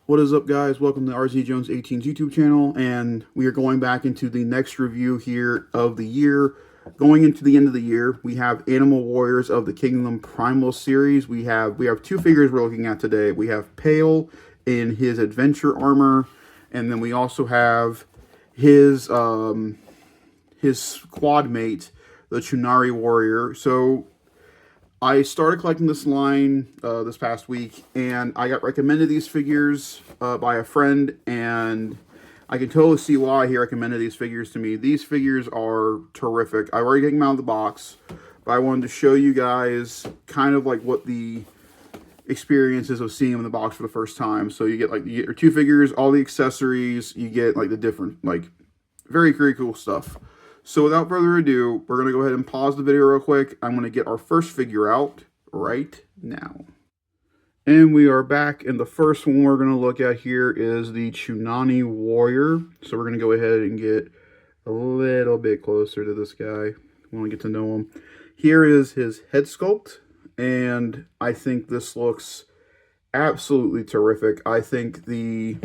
What is up, guys? Welcome to RZ Jones 18's YouTube channel, and we are going back into the next review here of the year. Going into the end of the year, we have Animal Warriors of the Kingdom Primal series. We have two figures we're looking at today. We have Pale in his adventure armor, and then we also have his squad mate, the Chunari warrior. So I started collecting this line this past week, and I got recommended these figures by a friend, and I can totally see why he recommended these figures to me. These figures are terrific. I already got them out of the box, but I wanted to show you guys kind of like what the experiences of seeing them in the box for the first time. So you get your two figures, all the accessories, you get like the different very cool stuff. So without further ado, we're going to go ahead and pause the video real quick. I'm going to get our first figure out right now. And we are back, and the first one we're going to look at here is the Chunani Warrior. So we're going to go ahead and get a little bit closer to this guy. We want to get to know him. Here is his head sculpt, and I think this looks absolutely terrific. I think the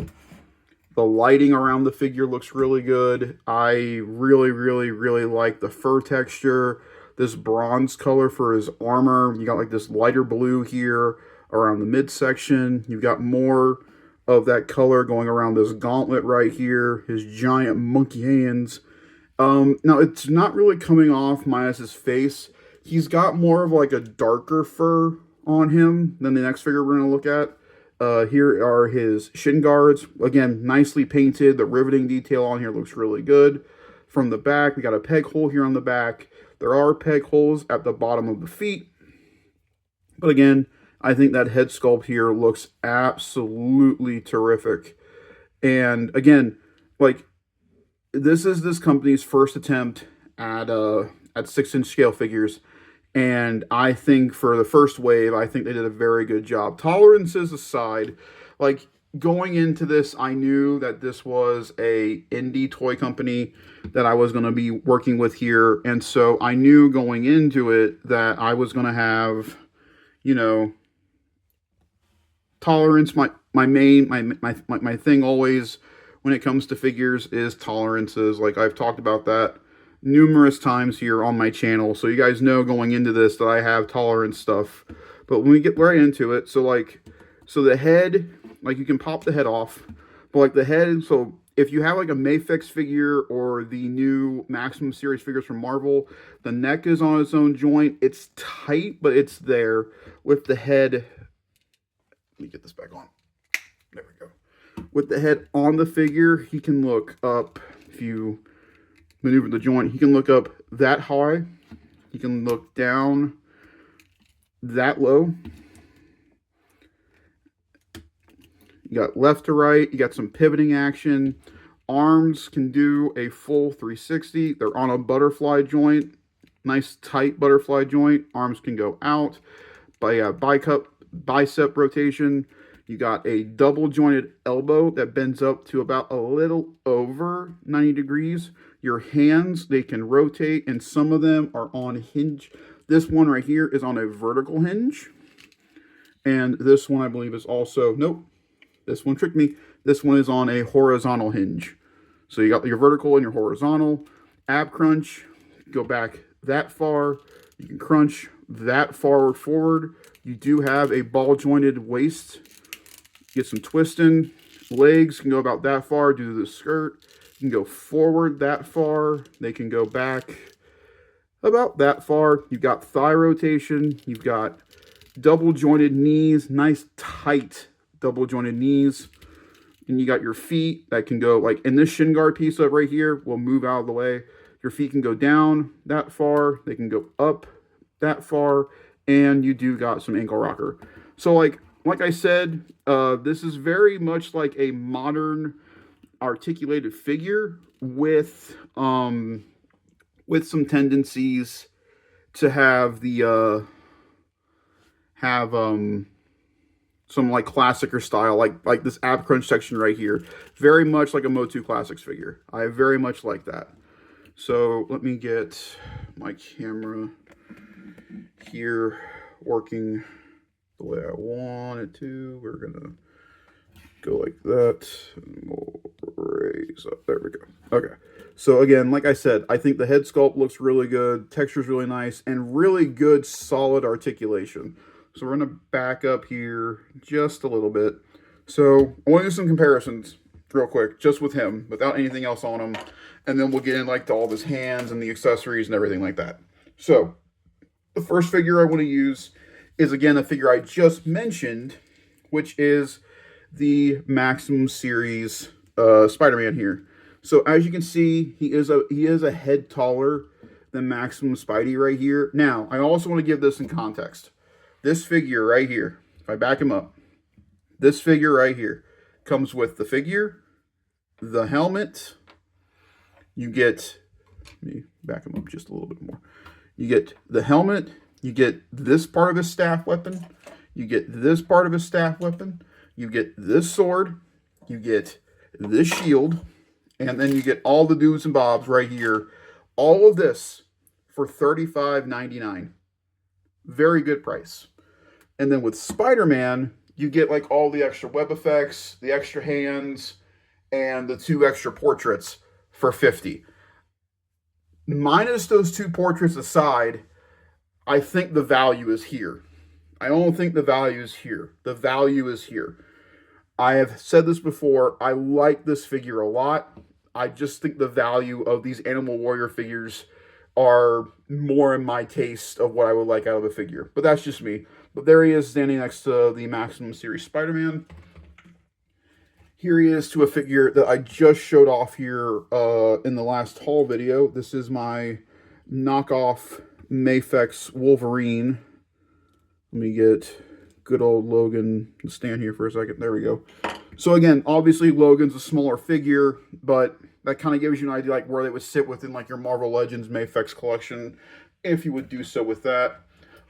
lighting around the figure looks really good. I really like the fur texture. This bronze color for his armor. You got like this lighter blue here around the midsection. You've got more of that color going around this gauntlet right here. His giant monkey hands. Now, it's not really coming off minus his face. He's got more of like a darker fur on him than the next figure we're going to look at. Here are his shin guards. Again, nicely painted. The riveting detail on here looks really good. From the back, we got a peg hole here on the back. There are peg holes at the bottom of the feet. But again, I think that head sculpt here looks absolutely terrific. And again, like, this is this company's first attempt at 6-inch scale figures. And I think for the first wave, I think they did a very good job. Tolerances aside, like going into this, I knew that this was a indie toy company that I was going to be working with here. And so I knew going into it that I was going to have, tolerance. My thing always when it comes to figures is tolerances. Like I've talked about that numerous times here on my channel, so you guys know going into this that I have tolerance stuff. But when we get right into it, so the head, like you can pop the head off, but like the head, so if you have like a Mayfix figure or the new Maximum series figures from Marvel, the neck is on its own joint. It's tight, but it's there. With the head, let me get this back on. There we go. With the head on the figure, he can look up. If you maneuver the joint, he can look up that high. He can look down that low. You got left to right. You got some pivoting action. Arms can do a full 360. They're on a butterfly joint. Nice tight butterfly joint. Arms can go out. Bicep rotation. You got a double jointed elbow that bends up to about a little over 90 degrees. Your hands, they can rotate, and some of them are on hinge. This one right here is on a vertical hinge. And this one, I believe, is also, nope, this one tricked me. This one is on a horizontal hinge. So you got your vertical and your horizontal. Ab crunch, go back that far. You can crunch that forward. You do have a ball jointed waist. Get some twisting. Legs can go about that far due to the skirt. You can go forward that far. They can go back about that far. You've got thigh rotation. You've got double jointed knees. Nice tight double jointed knees. And you got your feet that can go, like in this shin guard piece up right here, will move out of the way. Your feet can go down that far. They can go up that far. And you do got some ankle rocker. So like I said, this is very much like a modern articulated figure with some tendencies to have the some like classicer style, like this ab crunch section right here, very much like a Motu Classics figure. I very much like that. So let me get my camera here working the way I want it to. We're gonna go like that. And we'll raise up. There we go. Okay. So again, like I said, I think the head sculpt looks really good. Texture's really nice and really good, solid articulation. So we're going to back up here just a little bit. So I want to do some comparisons real quick, just with him, without anything else on him. And then we'll get in like to all of his hands and the accessories and everything like that. So the first figure I want to use is, again, a figure I just mentioned, which is the Maximum Series Spider-Man here. So as you can see, he is a head taller than Maximum Spidey right here. Now, I also want to give this in context. This figure right here, if I back him up, this figure right here comes with the figure, the helmet. You get, let me back him up just a little bit more. You get the helmet, you get this part of his staff weapon, you get this part of his staff weapon, you get this sword, you get this shield, and then you get all the do's and bobs right here. All of this for $35.99. Very good price. And then with Spider-Man, you get like all the extra web effects, the extra hands, and the 2 extra portraits for $50. Minus those 2 portraits aside, I think the value is here. I don't think the value is here. The value is here. I have said this before. I like this figure a lot. I just think the value of these Animal Warrior figures are more in my taste of what I would like out of a figure. But that's just me. But there he is standing next to the Maximum Series Spider-Man. Here he is to a figure that I just showed off here in the last haul video. This is my knockoff Mafex Wolverine. Let me get good old Logan to stand here for a second. There we go. So again, obviously Logan's a smaller figure, but that kind of gives you an idea like where they would sit within like your Marvel Legends Mafex collection, if you would do so with that.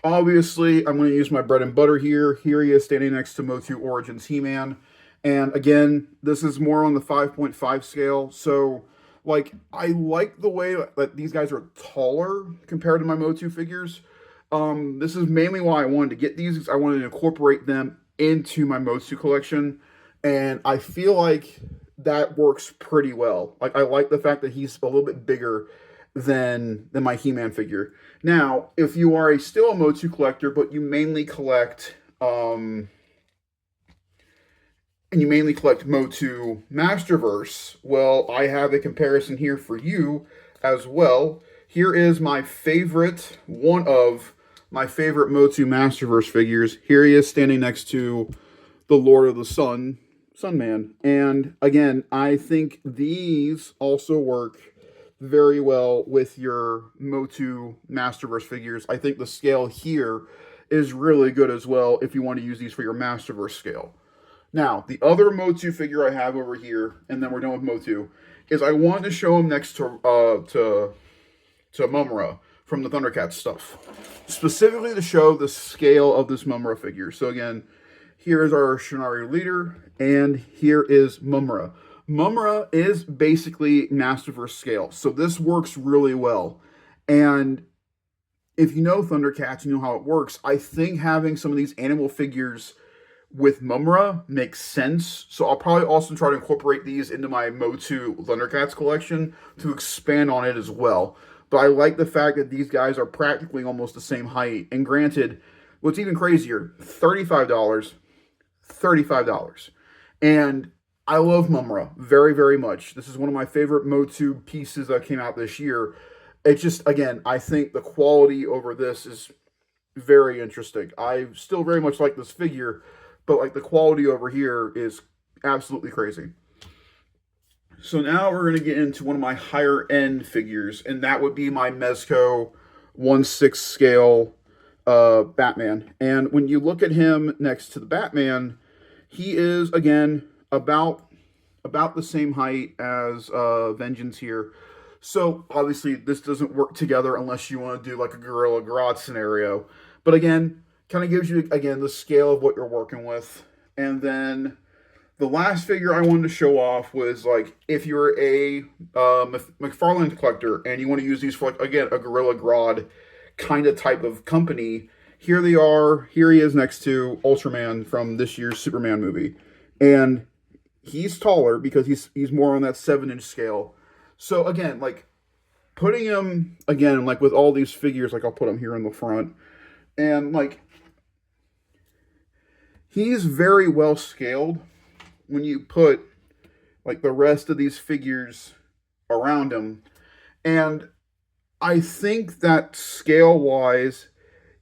Obviously, I'm going to use my bread and butter here. Here he is standing next to Motu Origins He-Man. And again, this is more on the 5.5 scale. So, like, I like the way that these guys are taller compared to my Motu figures. This is mainly why I wanted to get these. I wanted to incorporate them into my Motu collection. And I feel like that works pretty well. Like, I like the fact that he's a little bit bigger than my He-Man figure. Now, if you are still a Motu collector, but you mainly collect Motu Masterverse, well, I have a comparison here for you as well. Here is my favorite, one of my favorite Motu Masterverse figures. Here he is standing next to the Lord of the Sun, Sunman. And again, I think these also work very well with your Motu Masterverse figures. I think the scale here is really good as well if you want to use these for your Masterverse scale. Now, the other Motu figure I have over here, and then we're done with Motu, is I wanted to show him next to Mumra from the Thundercats stuff. Specifically to show the scale of this Mumra figure. So again, here is our chunari leader, and here is Mumra. Mumra is basically Masterverse scale, so this works really well. And if you know Thundercats, you know how it works. I think having some of these animal figures with Mumra makes sense. So I'll probably also try to incorporate these into my Motu Thundercats collection to expand on it as well. But I like the fact that these guys are practically almost the same height. And granted, what's even crazier, $35. $35. And I love Mumra very, very much. This is one of my favorite Motu pieces that came out this year. It's just, again, I think the quality over this is very interesting. I still very much like this figure, but like the quality over here is absolutely crazy. So now we're going to get into one of my higher end figures, and that would be my Mezco 1/6 scale Batman. And when you look at him next to the Batman, he is, again, about the same height as Vengeance here. So obviously this doesn't work together unless you want to do like a Gorilla Grodd scenario. But again, kind of gives you, again, the scale of what you're working with. And then the last figure I wanted to show off was, like, if you're a McFarlane collector and you want to use these for, like, again, a Gorilla Grodd kind of type of company, here they are. Here he is next to Ultraman from this year's Superman movie. And he's taller because he's more on that 7-inch scale. So again, like putting him again, like with all these figures, like I'll put him here in the front, and like he's very well scaled when you put like the rest of these figures around him. And I think that scale wise,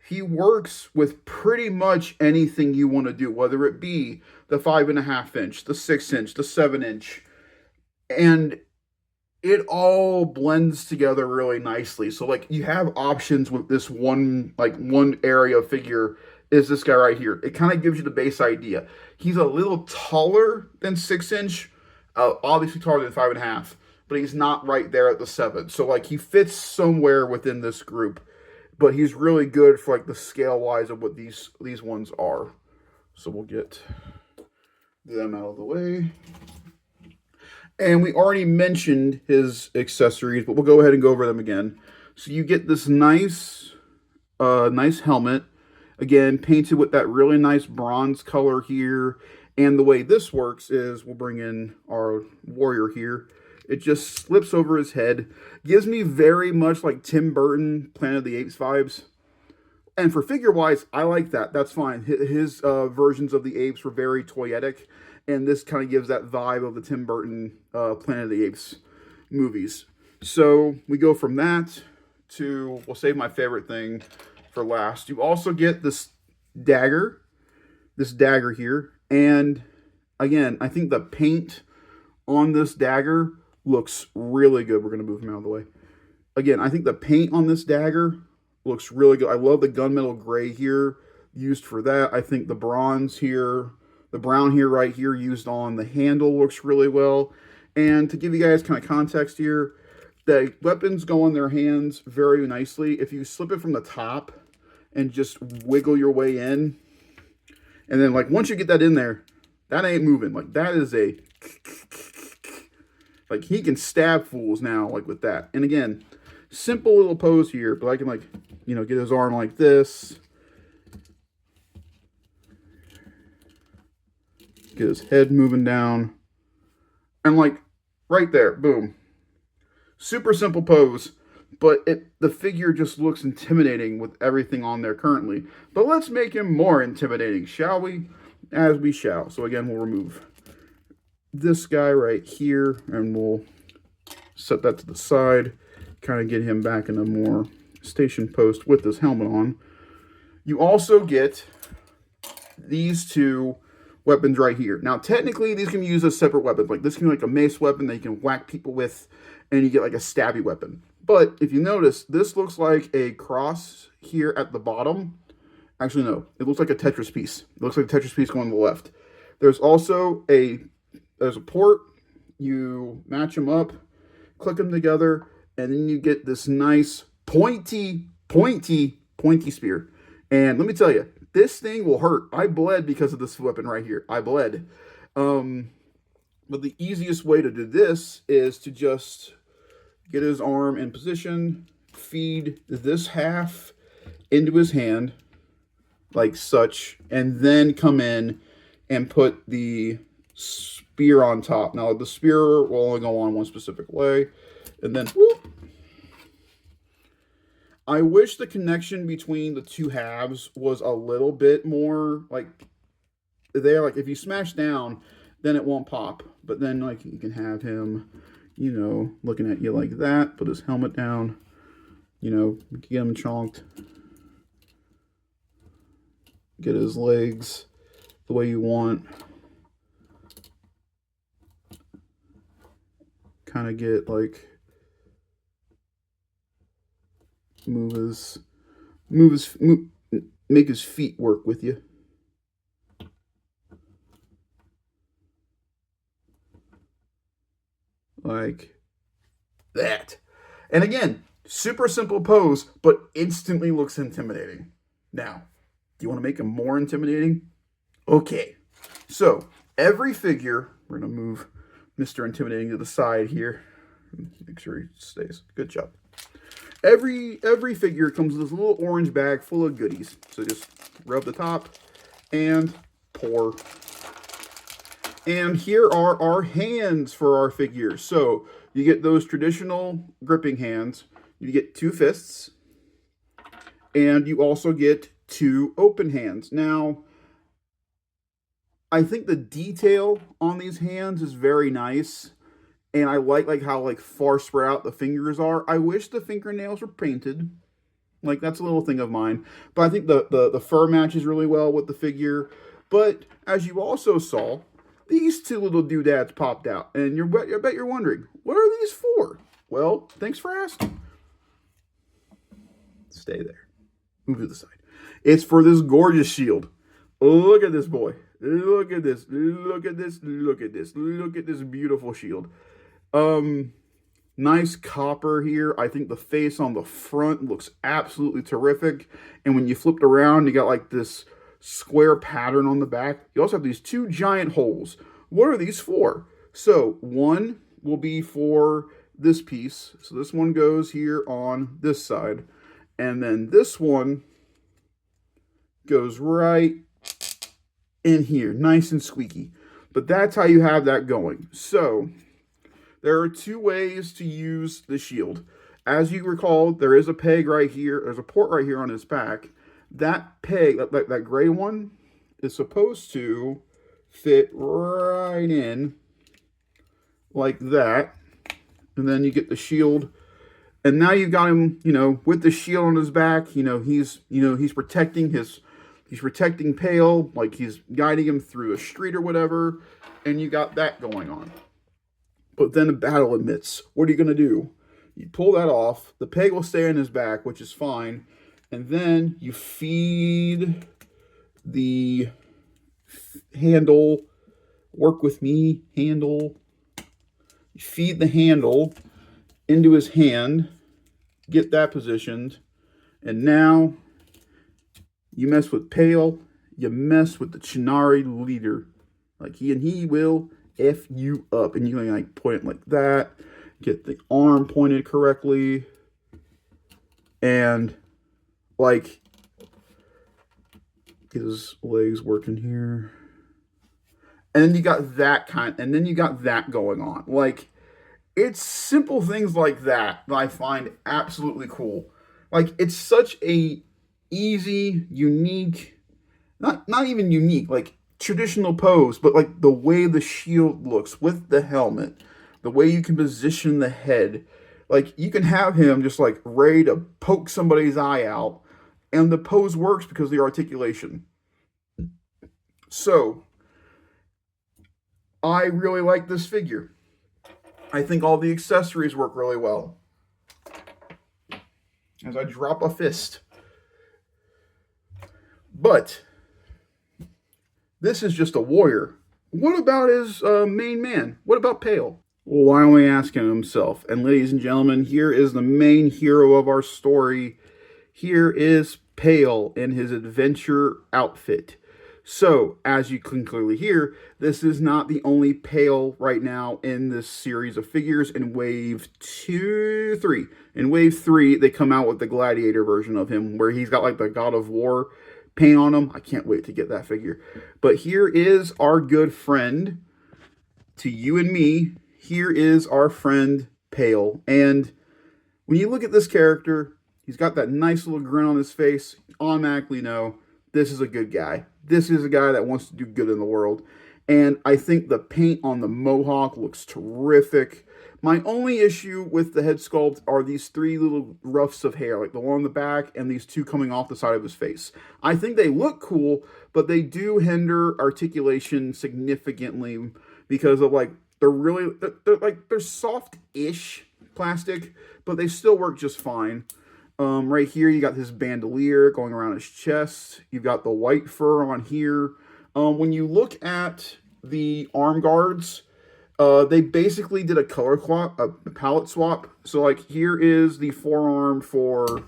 he works with pretty much anything you want to do, whether it be the 5.5 inch, the 6 inch, the 7 inch, and it all blends together really nicely. So like you have options with this one area of figure is this guy right here. It kind of gives you the base idea. He's a little taller than 6 inch, obviously taller than 5.5, but he's not right there at the 7. So like he fits somewhere within this group, but he's really good for like the scale wise of what these ones are. So we'll get them out of the way. And we already mentioned his accessories, but we'll go ahead and go over them again. So you get this nice helmet, again painted with that really nice bronze color here. And the way this works is we'll bring in our warrior here. It just slips over his head. Gives me very much like Tim Burton Planet of the Apes vibes. And for figure-wise, I like that. That's fine. His versions of the apes were very toyetic, and this kind of gives that vibe of the Tim Burton Planet of the Apes movies. So we go from that to, we'll save my favorite thing for last. You also get this dagger here. And again, I think the paint on this dagger looks really good. We're going to move him out of the way. Again, I think the paint on this dagger looks really good. I love the gunmetal gray here used for that. I think the bronze here, the brown here right here used on the handle looks really well. And to give you guys kind of context here, the weapons go on their hands very nicely. If you slip it from the top and just wiggle your way in, and then like once you get that in there, that ain't moving. Like that is like he can stab fools now like with that. And again, simple little pose here, but I can like, you know, get his arm like this. Get his head moving down. And like right there, boom. Super simple pose, but the figure just looks intimidating with everything on there currently. But let's make him more intimidating, shall we? As we shall. So again, we'll remove this guy right here, and we'll set that to the side. Kind of get him back in a more station post with this helmet on. You also get these two weapons right here. Now, technically, these can be used as separate weapons. Like, this can be like a mace weapon that you can whack people with, and you get like a stabby weapon. But if you notice, this looks like a cross here at the bottom. Actually, no. It looks like a Tetris piece. It looks like a Tetris piece going to the left. There's also there's a port. You match them up, click them together, and then you get this nice pointy spear. And let me tell you, this thing will hurt. I bled because of this weapon right here. I bled. But the easiest way to do this is to just get his arm in position, feed this half into his hand, like such, and then come in and put the spear on top. Now, the spear will only go on one specific way, and then whoop. I wish the connection between the two halves was a little bit more like there. Like if you smash down, then it won't pop. But then like you can have him, you know, looking at you like that. Put his helmet down. You know, get him chonked. Get his legs the way you want. Kind of get like make his feet work with you. Like that. And again, super simple pose, but instantly looks intimidating. Now, do you want to make him more intimidating? Okay. So, every figure, we're going to move Mr. Intimidating to the side here. Make sure he stays. Good job. Every figure comes with this little orange bag full of goodies. So just rub the top and pour. And here are our hands for our figure. So you get those traditional gripping hands. You get 2 fists. And you also get 2 open hands. Now, I think the detail on these hands is very nice. And I like how far spread out the fingers are. I wish the fingernails were painted. Like, that's a little thing of mine. But I think the fur matches really well with the figure. But as you also saw, these 2 little doodads popped out. And I bet you're wondering, what are these for? Well, thanks for asking. Stay there. Move to the side. It's for this gorgeous shield. Look at this boy. Look at this. Look at this. Look at this. Look at this beautiful shield. Nice copper here. I think the face on the front looks absolutely terrific. And when you flipped around, you got like this square pattern on the back. You also have these 2 giant holes. What are these for? So one will be for this piece. So this one goes here on this side. And then this one goes right in here. Nice and squeaky. But that's how you have that going. So there are 2 ways to use the shield. As you recall, there is a peg right here. There's a port right here on his back. That peg, that gray one, is supposed to fit right in like that. And then you get the shield. And now you've got him, with the shield on his back. He's protecting he's protecting Pale, like he's guiding him through a street or whatever. And you got that going on. But then the battle admits, what are you going to do? You pull that off. The peg will stay on his back, which is fine. And then you feed the handle. Work with me, handle. You feed the handle into his hand. Get that positioned. And now you mess with Pale. You mess with the chunari leader. Like he will F you up. And you're going to point it like that. Get the arm pointed correctly. And get his legs working here. And then you got that going on. It's simple things like that I find absolutely cool. It's such a easy, unique, not even unique, traditional pose, but the way the shield looks with the helmet, the way you can position the head. You can have him just ready to poke somebody's eye out, and the pose works because of the articulation. So, I really like this figure. I think all the accessories work really well. As I drop a fist. But this is just a warrior. What about his main man? What about Pale? Well, why don't we ask him himself? And ladies and gentlemen, here is the main hero of our story. Here is Pale in his adventure outfit. So, as you can clearly hear, this is not the only Pale right now in this series of figures in Wave 3. In Wave 3, they come out with the Gladiator version of him, where he's got the God of War paint on him. I can't wait to get that figure. But here is our good friend, to you and me, here is our friend Pale. And when you look at this character, he's got that nice little grin on his face. You automatically know this is a good guy. This is a guy that wants to do good in the world. And I think the paint on the mohawk looks terrific. My only issue with the head sculpt are these 3 little ruffs of hair, the one on the back and these 2 coming off the side of his face. I think they look cool, but they do hinder articulation significantly because of they're soft-ish plastic, but they still work just fine. Right here, you got his bandolier going around his chest. You've got the white fur on here. When you look at the arm guards, they basically did a color swap, a palette swap. So, here is the forearm for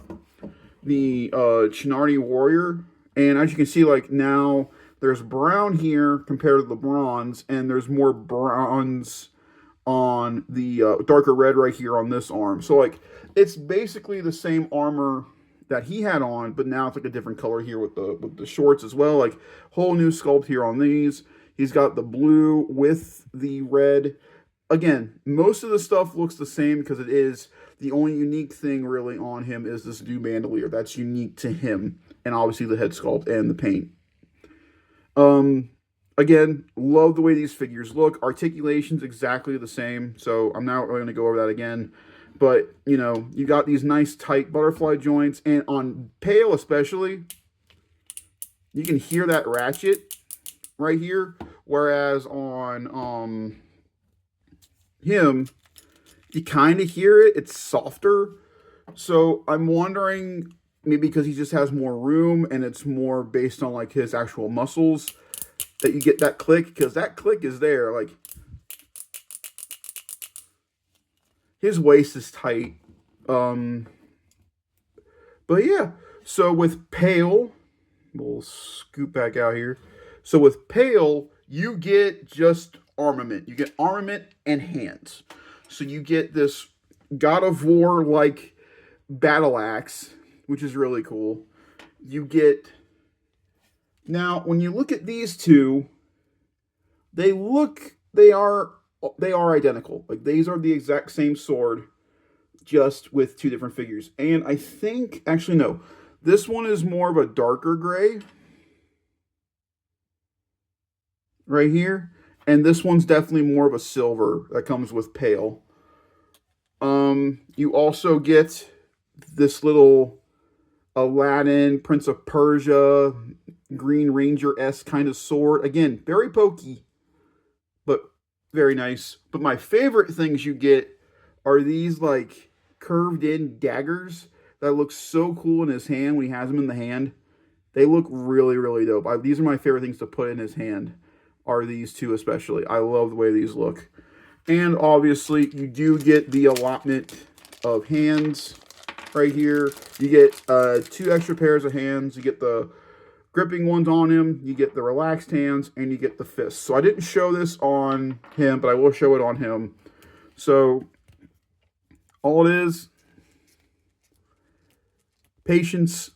the chunari warrior. And as you can see, now there's brown here compared to the bronze, and there's more bronze on the darker red right here on this arm. So, it's basically the same armor that he had on, but now it's a different color here with the shorts as well. Whole new sculpt here on these. He's got the blue with the red. Again, most of the stuff looks the same because it is. The only unique thing really on him is this new bandolier. That's unique to him. And obviously the head sculpt and the paint. Um, Again, love the way these figures look. Articulation's exactly the same, so I'm not really going to go over that again. But, you know, you got these nice tight butterfly joints, and on Pale especially, you can hear that ratchet right here, whereas on him, you kind of hear it. It's softer. So I'm wondering, maybe because he just has more room and it's more based on like his actual muscles, that you get that click, because that click is there. Like, his waist is tight. But yeah, so with Pale, we'll scoot back out here. So with Pale, you get just armament. You get armament and hands. So you get this God of War like battle axe, which is really cool. You get, now when you look at these two, they are identical. Like, these are the exact same sword, just with two different figures. And I think, actually no, this one is more of a darker gray right here, and this one's definitely more of a silver that comes with Pale. You also get this little Aladdin, Prince of Persia, Green Ranger-esque kind of sword. Again, very pokey, but very nice. But my favorite things you get are these like curved in daggers that look so cool in his hand when he has them in the hand. They look really, really dope. These are my favorite things to put in his hand, are these two especially. I love the way these look. And obviously, you do get the allotment of hands right here. You get 2 extra pairs of hands. You get the gripping ones on him, you get the relaxed hands, and you get the fists. So I didn't show this on him, but I will show it on him. So all it is, patience,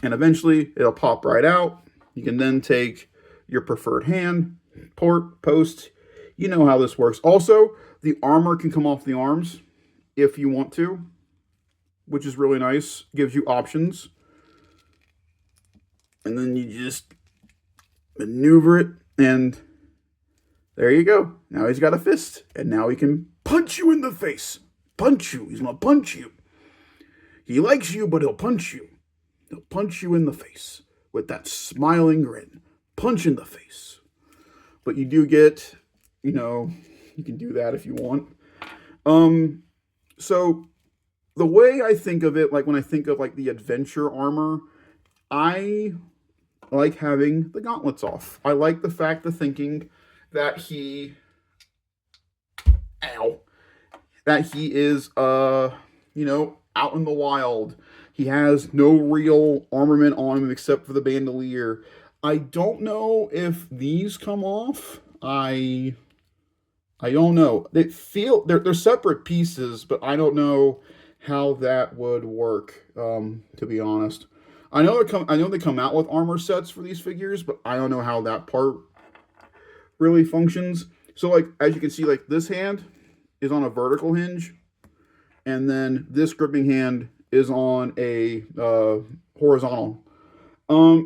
and eventually it'll pop right out. You can then take your preferred hand, port, post. You know how this works. Also, the armor can come off the arms if you want to, which is really nice. Gives you options. And then you just maneuver it, and there you go. Now he's got a fist, and now he can punch you in the face. Punch you. He's going to punch you. He likes you, but he'll punch you. He'll punch you in the face with that smiling grin. Punch in the face. But you do get, you know, you can do that if you want. So the way I think of it, like when I think of like the adventure armor, I like having the gauntlets off. I like the fact of thinking that he is you know, out in the wild. He has no real armament on him except for the bandolier. I don't know if these come off. I don't know. They're separate pieces, but I don't know how that would work, to be honest. I know they come out with armor sets for these figures, but I don't know how that part really functions. So, like, as you can see, like, this hand is on a vertical hinge, and then this gripping hand is on a horizontal.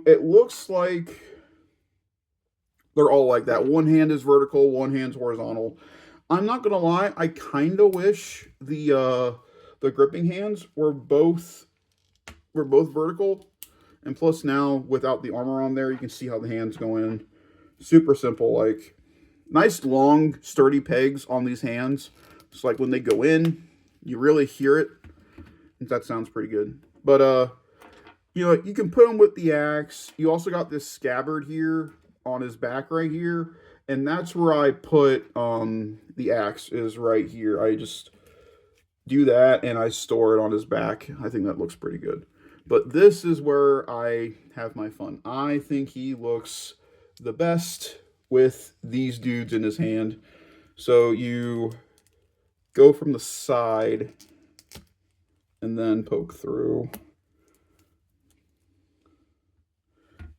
It looks like they're all like that. One hand is vertical, one hand's horizontal. I'm not gonna lie, I kind of wish the gripping hands were both vertical. And plus now, without the armor on there, you can see how the hands go in. Super simple, like, nice long, sturdy pegs on these hands. So like when they go in, you really hear it. That sounds pretty good. But, you know, you can put them with the axe. You also got this scabbard here on his back right here. And that's where I put the axe, is right here. I just do that and I store it on his back. I think that looks pretty good. But this is where I have my fun. I think he looks the best with these dudes in his hand. So you go from the side and then poke through.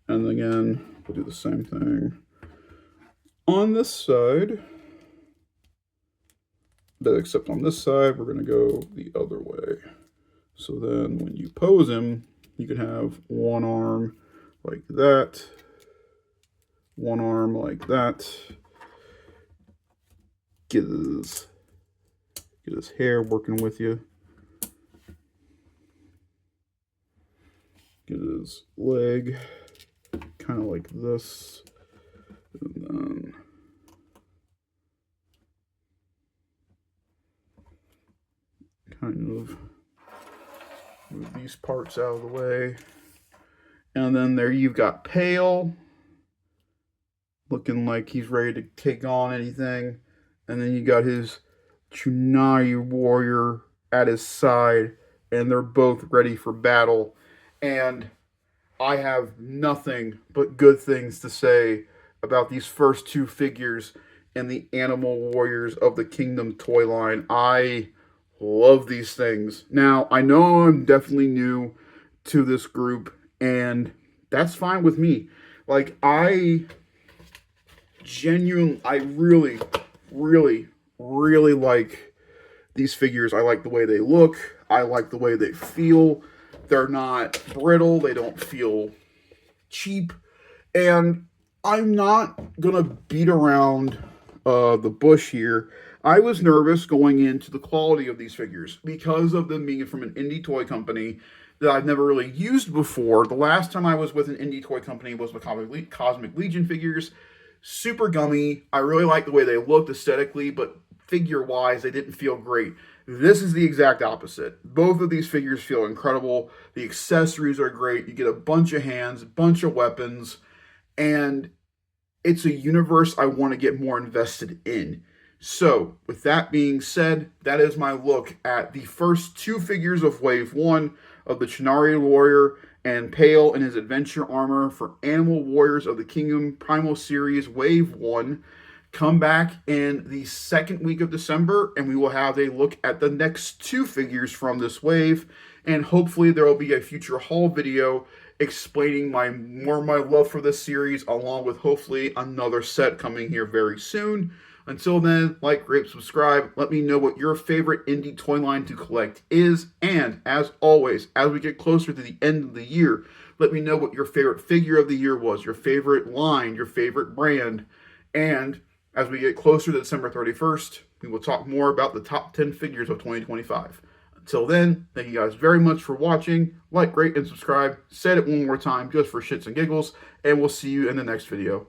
And again, we'll do the same thing. On this side, but except on this side, we're going to go the other way. So then when you pose him, you can have one arm like that, one arm like that. Get his hair working with you. Get his leg kind of like this. And then kind of move these parts out of the way. And then there you've got Pale, looking like he's ready to take on anything. And then you got his chunari warrior at his side, and they're both ready for battle. And I have nothing but good things to say about these first two figures in the Animal Warriors of the Kingdom toy line. I love these things. Now, I know I'm definitely new to this group, and that's fine with me. Like, I really, really, really like these figures. I like the way they look. I like the way they feel. They're not brittle. They don't feel cheap. And I'm not going to beat around the bush here. I was nervous going into the quality of these figures because of them being from an indie toy company that I've never really used before. The last time I was with an indie toy company was with Cosmic Legion figures. Super gummy. I really like the way they looked aesthetically, but figure-wise, they didn't feel great. This is the exact opposite. Both of these figures feel incredible. The accessories are great. You get a bunch of hands, a bunch of weapons, and it's a universe I want to get more invested in. So, with that being said, that is my look at the first two figures of Wave 1 of the Chunari Warrior and Pale in his adventure armor for Animal Warriors of the Kingdom Primal Series Wave 1. Come back in the second week of December, and we will have a look at the next two figures from this wave, and hopefully there will be a future haul video explaining more my love for this series, along with hopefully another set coming here very soon. Until then, like, rate, subscribe. Let me know what your favorite indie toy line to collect is. And as always, as we get closer to the end of the year, let me know what your favorite figure of the year was, your favorite line, your favorite brand. And as we get closer to December 31st, we will talk more about the top 10 figures of 2025. Until then, thank you guys very much for watching. Like, rate, and subscribe. Said it one more time just for shits and giggles. And we'll see you in the next video.